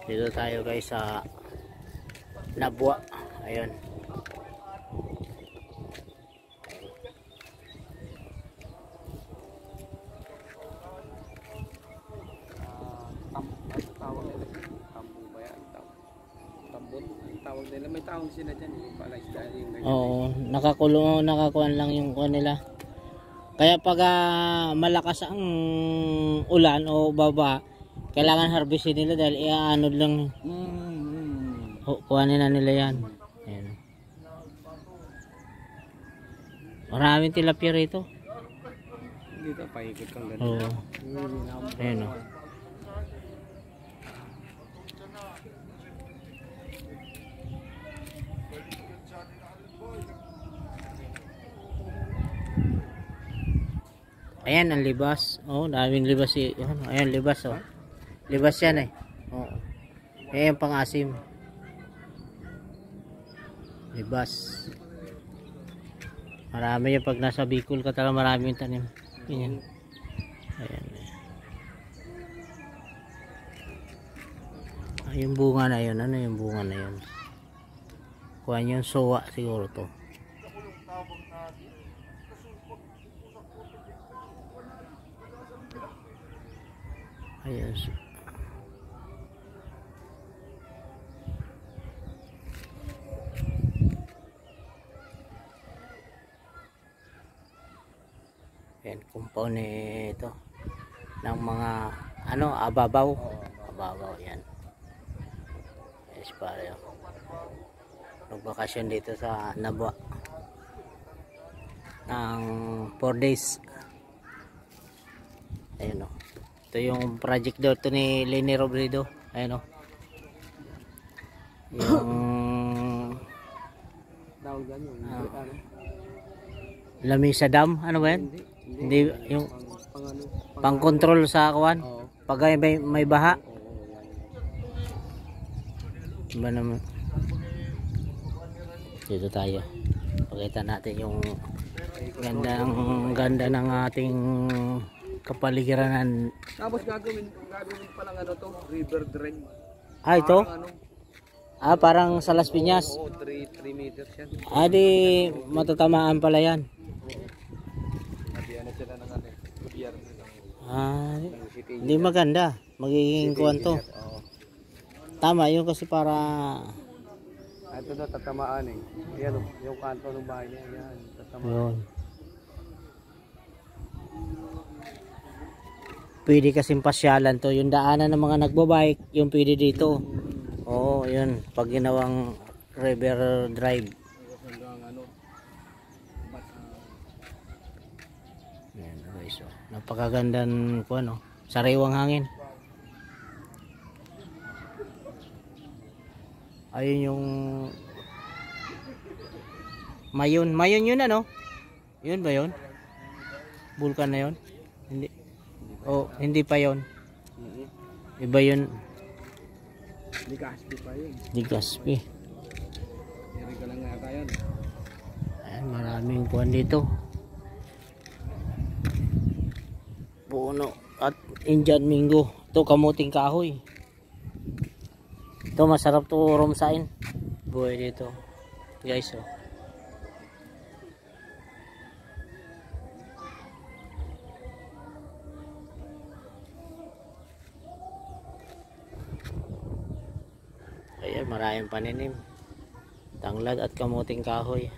Dito tayo guys sa Nabwa. Ayun. Tawag nila. Tambo ba yan? Tambon? Tawag nila. May tawag sila dyan. Yung pala isda. Oo. Nakakuan lang yung kuan nila. Kaya pag malakas ang ulan o baba, kailangan harvestin nila dahil iaanod lang. Kuhanin na nila yan. Ayan. Maraming tilapia rito. Dito, paikot kang ganun. Oo. Ayan o. Ayan ang libas. Oh, daming libas ayan libas oh. Libas yan eh. Oo. Ayan pang-asim. Libas. Marami yung pag nasa Bicol ka talaga maraming tanim. Ayan. Ayan. Yung bunga na yun. Ano yung bunga na yun? Kuha yung sowa siguro to. Ayan. Ayan, compound ito ng mga ano, ababaw. Ababaw yan. Yes, pare. Nagbakasyon dito sa Nabwa ng 4 days. Ayun o. Ito yung project daw ito ni Lenny Robredo. Ayun o. Yung Tawag dyan yung Lamisa Dam. Ano ba yan? Hindi yung pang-control sa kawan. Pag may baha. Ba naman. Dito tayo. Pakita natin yung ganda ng ating kapaligiran. Tapos gagawin pa lang ano to, river drain. Ah, ito? Ano, Parang sa Las Piñas. oo, 3 meters yan. Di matatamaan pala yan. Nabiyan na sila ng ano, gobyerno ng city. Hindi maganda. Magiging kuwanto. Oo. Tama, yun kasi para... Ito na tatamaan eh. Yan o, yung kanto ng bahay niya. Yan, tatamaan. Yun. Pwede kasing pasyalan to. Yung daanan ng mga nagbabike, yung pwede dito. Oo, yun. Pag ginawang river drive. Yan, guys. So, napakagandang ko ano, sariwang hangin. Ayun yung Mayon yun ano? Yun ba yun? Vulkan na yun? Hindi. Oh, hindi pa yun. Iba yun. Ligaspi pa yun. Ligaspi. Yari ka lang yata yun. Ayan, maraming kuwan dito. Puno at Indian Mingo. Ito kamuting kahoy. Ito masarap to rumsain. Buhay dito. Guys, oh. Ayan, maraming paninim. Tanglad at kamuting kahoy.